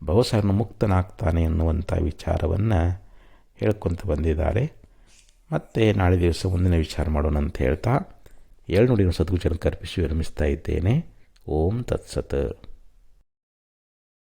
ಭವಸಾಗರ ಮುಕ್ತನಾಗ್ತಾನೆ ಎನ್ನುವಂಥ ವಿಚಾರವನ್ನು ಹೇಳ್ಕೊತ ಬಂದಿದ್ದಾರೆ. ಮತ್ತು ನಾಳೆ ದಿವಸ ಮುಂದಿನ ವಿಚಾರ ಮಾಡೋಣ ಅಂತ ಹೇಳ್ತಾ 7 ನುಡಿಯನ್ನು ಸದ್ಗುರುಚರಣ ಕರ್ಪಿಸಿ ವಿರಮಿಸ್ತಾ ಇದ್ದೇನೆ. ಓಂ ತತ್ಸತ್.